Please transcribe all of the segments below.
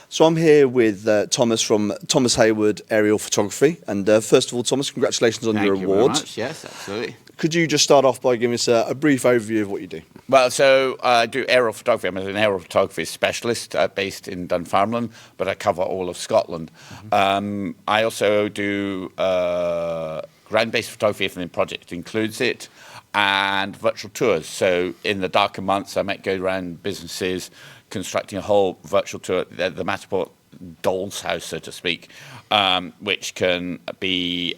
So I'm here with Thomas from Thomas Hayward Aerial Photography. And first of all, Thomas, congratulations on your award. Thank you very much. Yes, absolutely. Could you just start off by giving us a brief overview of what you do? Well, so I do aerial photography. I'm an aerial photography specialist based in Dunfermline, but I cover all of Scotland. I also do ground-based photography if the project includes it, and virtual tours. So in the darker months, I might go around businesses constructing a whole virtual tour, the Matterport doll's house, so to speak, which can be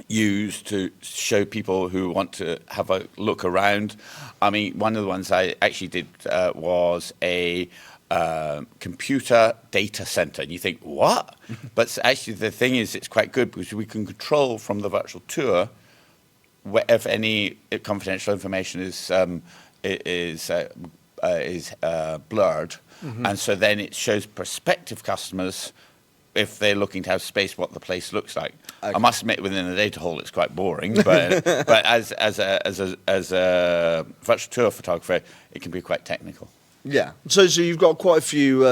used to show people who want to have a look around. I mean, one of the ones I actually did was a computer data center. And you think, what? But actually the thing is, it's quite good because we can control from the virtual tour if any confidential information is blurred. And so then it shows prospective customers, if they're looking to have space, what the place looks like. Okay. I must admit, within the data hall, it's quite boring. But but as a virtual tour photographer, it can be quite technical. Yeah. So you've got quite a few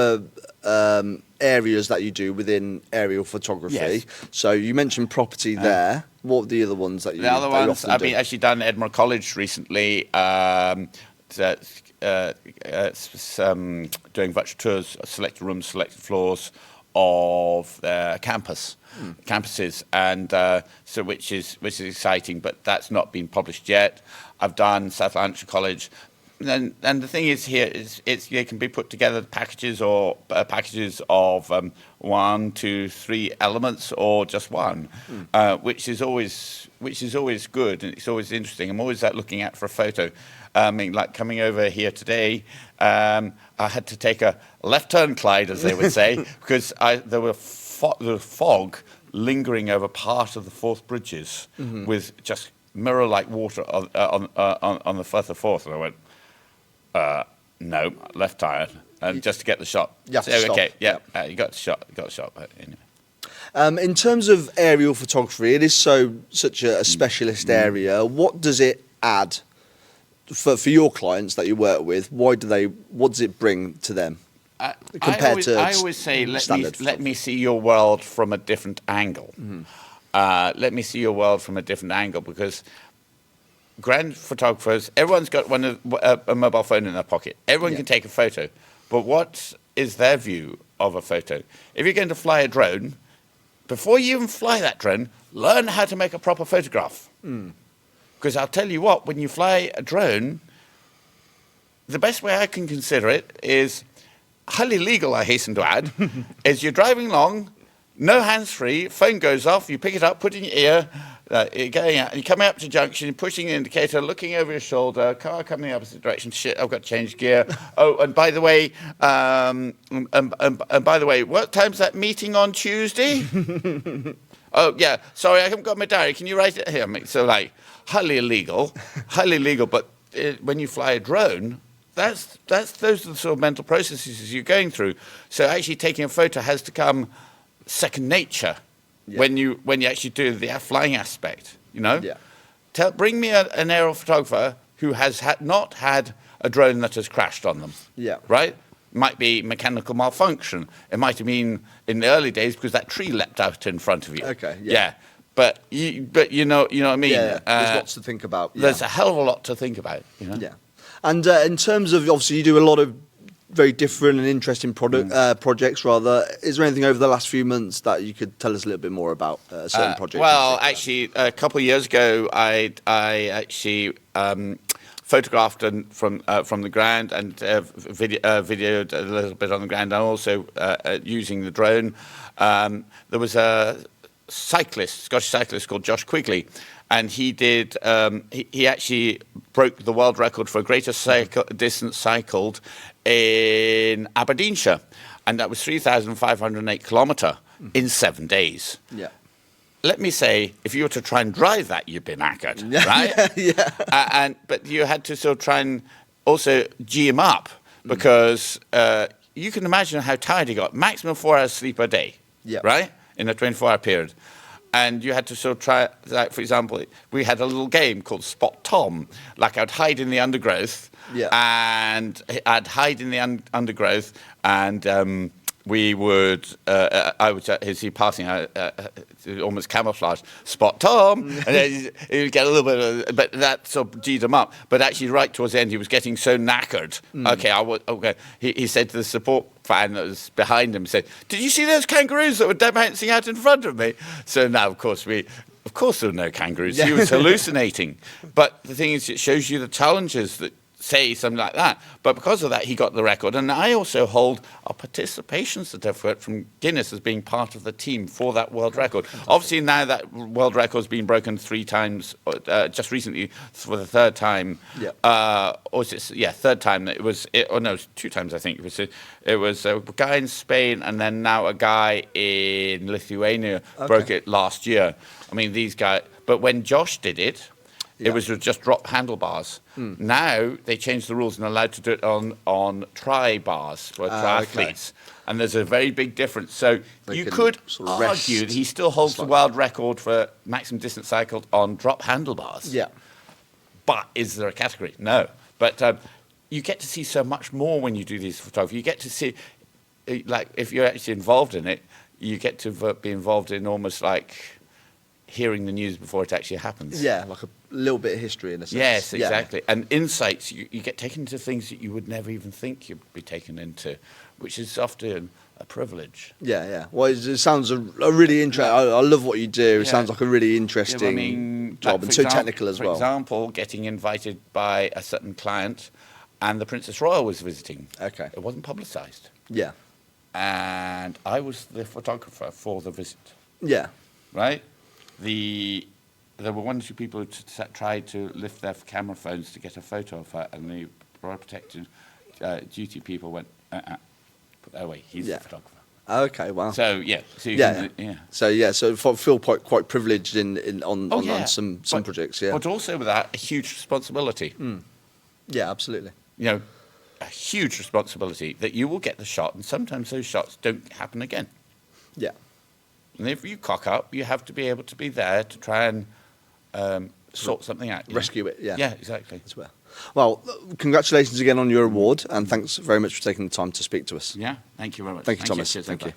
areas that you do within aerial photography. Yes. So you mentioned property there. What are the other ones that you? The other ones I've been actually done at Edinburgh College recently. Doing virtual tours, selected rooms, selected floors of their campuses, and so which is exciting, but that's not been published yet. I've done South Lanarkshire College, and the thing is here is it can be put together packages or packages of 1, 2, 3 elements or just one, which is always good, and it's always interesting. I'm always looking out for a photo. I mean, like coming over here today, I had to take a left turn, Clyde, as they would say, because there was fog lingering over part of the Forth bridges with just mirror-like water on the Firth of Forth. And I went, no, left tire, and just to get the shot. Yeah, so, okay, yeah, you got the shot. But anyway. In terms of aerial photography, it is such a specialist area. What does it add for your clients that you work with? What does it bring to them compared to? I always say, let me see your world from a different angle. Let me see your world from a different angle, because grand photographers, everyone's got a mobile phone in their pocket. Everyone can take a photo, but what is their view of a photo? If you're going to fly a drone, before you even fly that drone, learn how to make a proper photograph. Because I'll tell you what, when you fly a drone, the best way I can consider it is highly legal, I hasten to add, is you're driving along, no hands-free, phone goes off, you pick it up, put it in your ear, you're going out, you're coming up to junction, you're pushing the indicator, looking over your shoulder, car coming the opposite direction, shit, I've got to change gear. Oh, and by the way, what time's that meeting on Tuesday? Oh, yeah, sorry, I haven't got my diary. Can you write it here? So, like, highly illegal, but when you fly a drone, those are the sort of mental processes you're going through. So actually taking a photo has to come second nature when you actually do the flying aspect, you know? Yeah. Bring me an aerial photographer who has not had a drone that has crashed on them. Yeah. Right? Might be mechanical malfunction. It might have been in the early days because that tree leapt out in front of you. Okay. Yeah. But you know what I mean. Yeah. There's lots to think about. Yeah. There's a hell of a lot to think about. You know? Yeah. And in terms of, obviously, you do a lot of very different and interesting projects. Rather, is there anything over the last few months that you could tell us a little bit more about a certain project? Well, actually, a couple of years ago, I actually photographed from the ground and videoed a little bit on the ground, and also using the drone. There was a Scottish cyclist called Josh Quigley, and he did. He actually broke the world record for a greatest distance cycled in Aberdeenshire, and that was 3,508 kilometre in 7 days. Yeah. Let me say, if you were to try and drive that, you'd be knackered, right? Yeah. But you had to sort of try and also G him up, because you can imagine how tired he got. Maximum 4 hours sleep a day, right? In a 24-hour period. And you had to sort of try, like, for example, we had a little game called Spot Tom. Like, I'd hide in the undergrowth, Yeah. and I'd hide in the undergrowth, and we would, I would see passing, almost camouflage, Spot Tom, and then he would get a little bit of, but that sort of G'd him up. But actually, right towards the end, he was getting so knackered. Okay, he said to the support fan that was behind him, said, "Did you see those kangaroos that were bouncing out in front of me?" So now, of course, there were no kangaroos. He was hallucinating. But the thing is, it shows you the challenges that say something like that. But because of that, he got the record. And I also hold a participation certificate from Guinness as being part of the team for that world record. Obviously, now that world record's been broken 3 times, just recently for the 3rd time. Yeah. Third time. It was 2 times, I think. It was a guy in Spain, and then now a guy in Lithuania broke it last year. I mean, these guys. But when Josh did it, it was just drop handlebars. Now they changed the rules and allowed to do it on tri-bars for triathletes. And there's a very big difference. So you could argue that he still holds the world record for maximum distance cycled on drop handlebars. Yeah. But is there a category? No. But you get to see so much more when you do these photography. You get to see, like, if you're actually involved in it, you get to be involved in almost like hearing the news before it actually happens. Yeah, like a little bit of history in a sense. Yes, exactly. And insights, you get taken into things that you would never even think you'd be taken into, which is often a privilege. Yeah. Well, it sounds a really interesting. I love what you do. It sounds like a really interesting job, and so technical as well. For example, getting invited by a certain client, and the Princess Royal was visiting. Okay. It wasn't publicised. Yeah. And I was the photographer for the visit. Yeah. Right? There were 1 or 2 people who tried to lift their camera phones to get a photo of her, and the Royal Protective Duty people went, put that away, he's the photographer. Okay, wow. So, So feel quite privileged on some projects, yeah. But also with that, a huge responsibility. Yeah, absolutely. A huge responsibility that you will get the shot, and sometimes those shots don't happen again. Yeah. And if you cock up, you have to be able to be there to try and sort something out. Rescue it, yeah. Yeah, exactly. Well, congratulations again on your award, and thanks very much for taking the time to speak to us. Yeah, thank you very much. Thank you, Thomas. Cheers, Thank you.